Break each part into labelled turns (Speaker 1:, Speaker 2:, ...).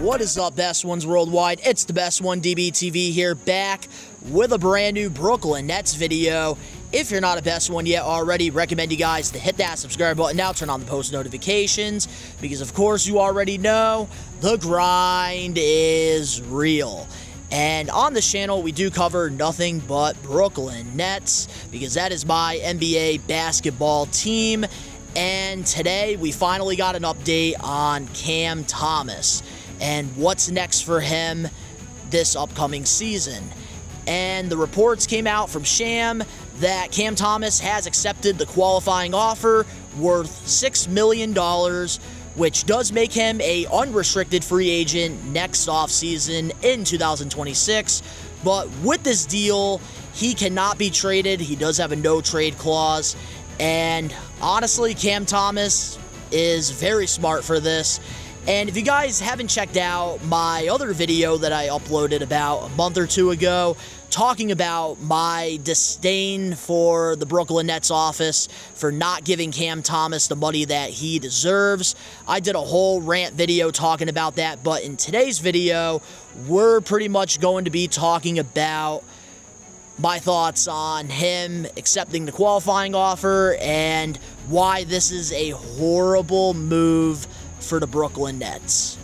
Speaker 1: What is up, best ones worldwide? It's the best one, DBTV here, back with a brand new Brooklyn Nets video. If you're not a best one yet already, recommend you guys to hit that subscribe button now, turn on the post notifications, because of course you already know the grind is real. And on this channel, we do cover nothing but Brooklyn Nets, because that is my NBA basketball team. And today, we finally got an update on Cam Thomas and what's next for him this upcoming season. And the reports came out from Sham that Cam Thomas has accepted the qualifying offer worth $6 million, which does make him an unrestricted free agent next offseason in 2026. But with this deal, he cannot be traded. He does have a no-trade clause. And honestly, Cam Thomas is very smart for this. And if you guys haven't checked out my other video that I uploaded about a month or two ago, talking about my disdain for the Brooklyn Nets office for not giving Cam Thomas the money that he deserves, I did a whole rant video talking about that. But in today's video, we're pretty much going to be talking about my thoughts on him accepting the qualifying offer and why this is a horrible move for the Brooklyn Nets.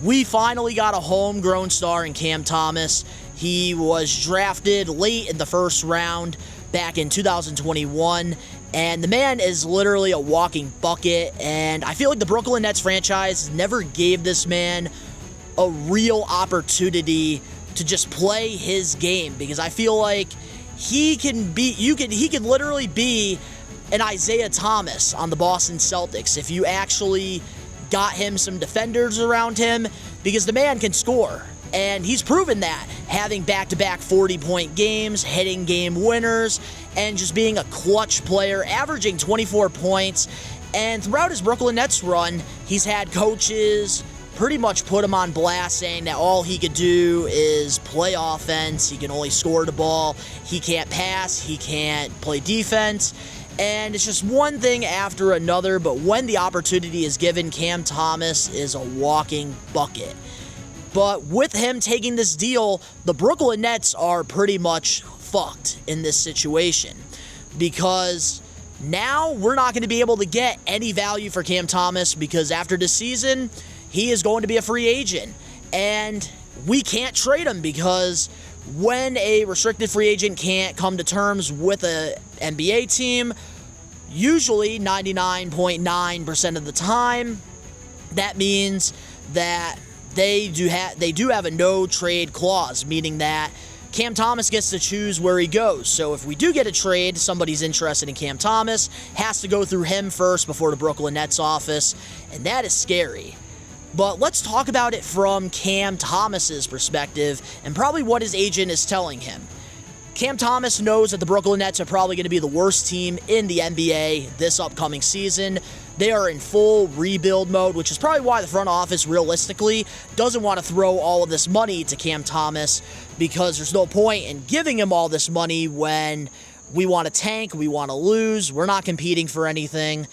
Speaker 1: We finally got a homegrown star in Cam Thomas. He was drafted late in the first round back in 2021, and the man is literally a walking bucket, and I feel like the Brooklyn Nets franchise never gave this man a real opportunity to just play his game, because I feel like he can literally be an Isaiah Thomas on the Boston Celtics if you actually got him some defenders around him, because the man can score. And he's proven that, having back-to-back 40-point games, hitting game winners, and just being a clutch player, averaging 24 points. And throughout his Brooklyn Nets run, he's had coaches pretty much put him on blast, saying that all he could do is play offense. He can only score the ball. He can't pass. He can't play defense. And it's just one thing after another. But when the opportunity is given, Cam Thomas is a walking bucket. But with him taking this deal, the Brooklyn Nets are pretty much fucked in this situation, because now we're not going to be able to get any value for Cam Thomas, because after this season, he is going to be a free agent, and we can't trade him, because when a restricted free agent can't come to terms with an NBA team, usually 99.9% of the time, that means that they do have a no-trade clause, meaning that Cam Thomas gets to choose where he goes. So if we do get a trade, somebody's interested in Cam Thomas, has to go through him first before the Brooklyn Nets office, and that is scary. But let's talk about it from Cam Thomas's perspective and probably what his agent is telling him. Cam Thomas knows that the Brooklyn Nets are probably going to be the worst team in the NBA this upcoming season. They are in full rebuild mode, which is probably why the front office realistically doesn't want to throw all of this money to Cam Thomas, because there's no point in giving him all this money when we want to tank, we want to lose, we're not competing for anything.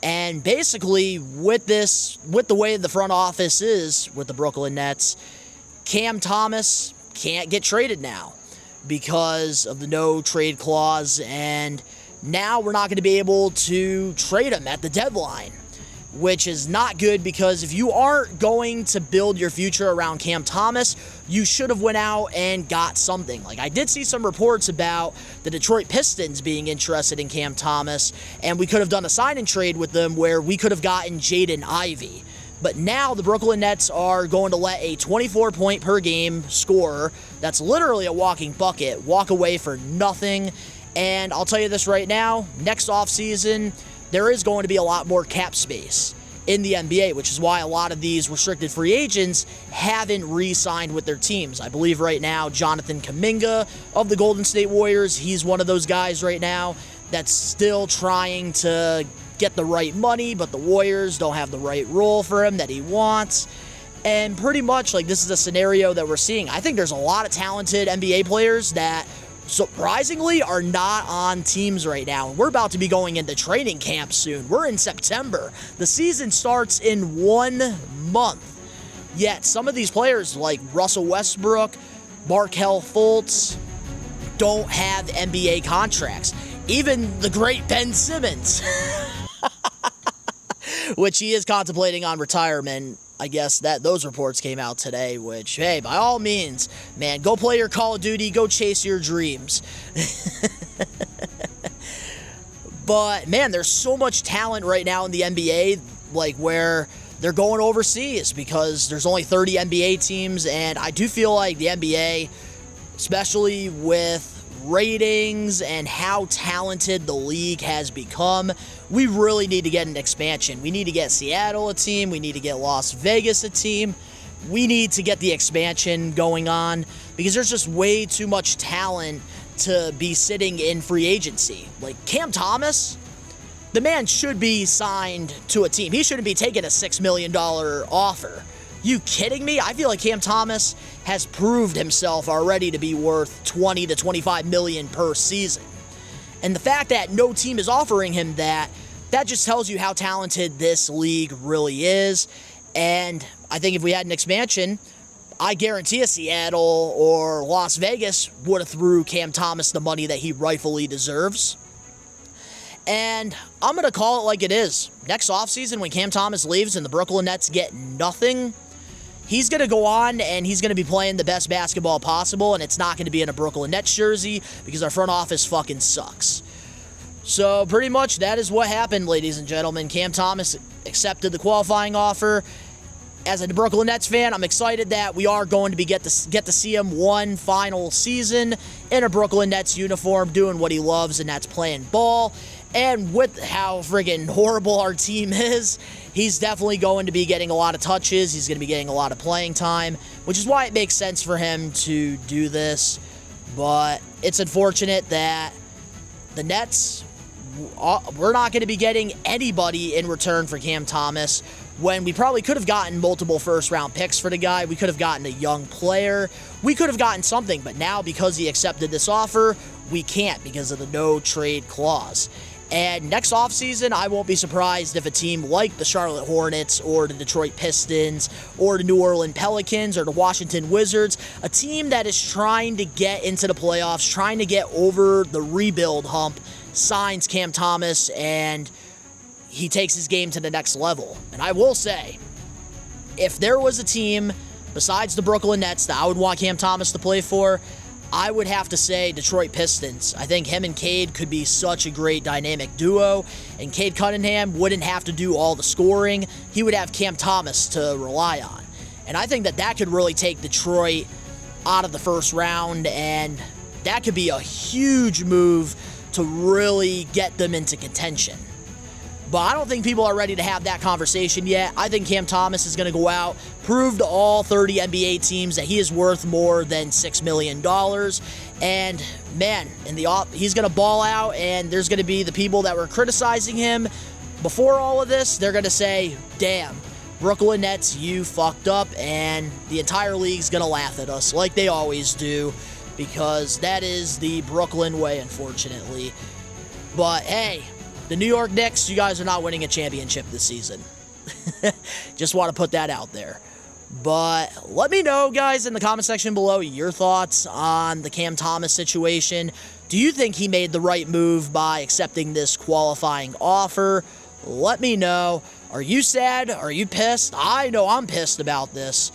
Speaker 1: And basically, with the way the front office is with the Brooklyn Nets, Cam Thomas can't get traded now because of the no-trade clause, and now we're not going to be able to trade him at the deadline, which is not good, because if you aren't going to build your future around Cam Thomas, you should have went out and got something. Like, I did see some reports about the Detroit Pistons being interested in Cam Thomas, and we could have done a sign-and trade with them where we could have gotten Jaden Ivey. But now the Brooklyn Nets are going to let a 24-point-per-game scorer, that's literally a walking bucket, walk away for nothing. And I'll tell you this right now, next offseason, there is going to be a lot more cap space in the NBA, which is why a lot of these restricted free agents haven't re-signed with their teams. I believe right now, Jonathan Kuminga of the Golden State Warriors, he's one of those guys right now that's still trying to get the right money, but the Warriors don't have the right role for him that he wants. And pretty much, like, this is a scenario that we're seeing. I think there's a lot of talented NBA players that surprisingly are not on teams right now. We're about to be going into training camp soon. We're in September. The season starts in 1 month. Yet some of these players like Russell Westbrook, Markelle Fultz, don't have NBA contracts. Even the great Ben Simmons, which he is contemplating on retirement. I guess that those reports came out today, which, hey, by all means, man, go play your Call of Duty, go chase your dreams. But, man, there's so much talent right now in the NBA, like, where they're going overseas because there's only 30 NBA teams, and I do feel like the NBA, especially with ratings and how talented the league has become, we really need to get an expansion. We need to get Seattle a team. We need to get Las Vegas a team. We need to get the expansion going on because there's just way too much talent to be sitting in free agency. Like Cam Thomas, the man should be signed to a team. He shouldn't be taking a $6 million offer. You kidding me? I feel like Cam Thomas has proved himself already to be worth $20 to $25 million per season. And the fact that no team is offering him that just tells you how talented this league really is. And I think if we had an expansion, I guarantee a Seattle or Las Vegas would have threw Cam Thomas the money that he rightfully deserves. And I'm going to call it like it is. Next offseason, when Cam Thomas leaves and the Brooklyn Nets get nothing, he's going to go on and he's going to be playing the best basketball possible, and it's not going to be in a Brooklyn Nets jersey because our front office fucking sucks. So pretty much that is what happened, ladies and gentlemen. Cam Thomas accepted the qualifying offer. As a Brooklyn Nets fan, I'm excited that we are going to get to see him one final season in a Brooklyn Nets uniform doing what he loves, and that's playing ball. And with how friggin' horrible our team is, he's definitely going to be getting a lot of touches. He's going to be getting a lot of playing time, which is why it makes sense for him to do this. But it's unfortunate that the Nets, we're not going to be getting anybody in return for Cam Thomas when we probably could have gotten multiple first-round picks for the guy. We could have gotten a young player. We could have gotten something, but now because he accepted this offer, we can't because of the no-trade clause. And next offseason, I won't be surprised if a team like the Charlotte Hornets or the Detroit Pistons or the New Orleans Pelicans or the Washington Wizards, a team that is trying to get into the playoffs, trying to get over the rebuild hump, signs Cam Thomas and he takes his game to the next level. And I will say, if there was a team besides the Brooklyn Nets that I would want Cam Thomas to play for, I would have to say Detroit Pistons. I think him and Cade could be such a great dynamic duo, and Cade Cunningham wouldn't have to do all the scoring. He would have Cam Thomas to rely on. And I think that could really take Detroit out of the first round, and that could be a huge move to really get them into contention. But I don't think people are ready to have that conversation yet. I think Cam Thomas is going to go out, prove to all 30 NBA teams that he is worth more than $6 million. And, man, he's going to ball out, and there's going to be the people that were criticizing him before all of this. They're going to say, damn, Brooklyn Nets, you fucked up, and the entire league's going to laugh at us like they always do because that is the Brooklyn way, unfortunately. But, hey, the New York Knicks, you guys are not winning a championship this season. Just want to put that out there. But let me know, guys, in the comment section below your thoughts on the Cam Thomas situation. Do you think he made the right move by accepting this qualifying offer? Let me know. Are you sad? Are you pissed? I know I'm pissed about this.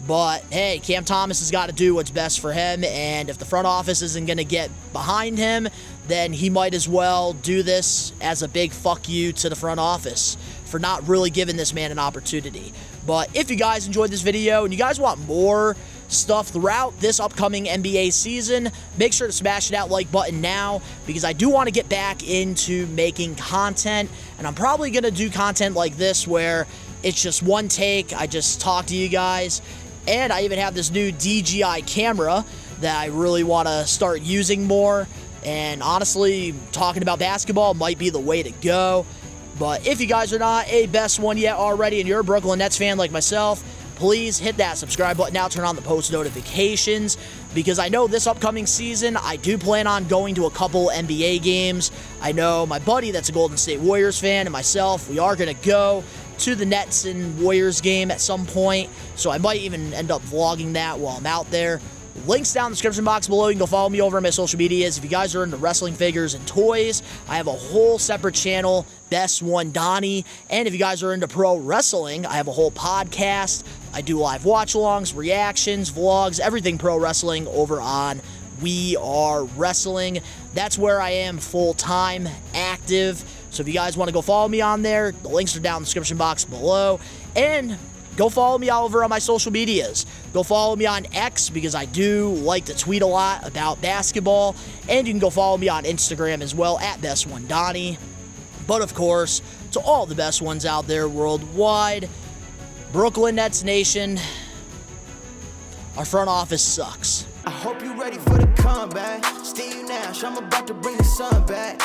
Speaker 1: But, hey, Cam Thomas has got to do what's best for him, and if the front office isn't going to get behind him, then he might as well do this as a big fuck you to the front office for not really giving this man an opportunity. But if you guys enjoyed this video and you guys want more stuff throughout this upcoming NBA season, make sure to smash that like button now because I do want to get back into making content, and I'm probably going to do content like this where it's just one take. I just talk to you guys, and I even have this new DJI camera that I really want to start using more. And honestly, talking about basketball might be the way to go. But if you guys are not a best one yet already and you're a Brooklyn Nets fan like myself, please hit that subscribe button now, turn on the post notifications, because I know this upcoming season, I do plan on going to a couple NBA games. I know my buddy that's a Golden State Warriors fan and myself, we are going to go. to the Nets and Warriors game at some point, so I might even end up vlogging that while I'm out there. Links down in the description box below. You can go follow me over on my social medias. If you guys are into wrestling figures and toys, I have a whole separate channel, Best One Donnie. And if you guys are into pro wrestling, I have a whole podcast. I do live watch-alongs, reactions, vlogs, everything pro wrestling over on We Are Wrestling. That's where I am full-time, active. So if you guys want to go follow me on there, the links are down in the description box below. And go follow me all over on my social medias. Go follow me on X because I do like to tweet a lot about basketball. And you can go follow me on Instagram as well at Best One Donnie. But of course, to all the best ones out there worldwide, Brooklyn Nets Nation, our front office sucks.
Speaker 2: I hope you're ready for the comeback. Steve Nash, I'm about to bring the sun back.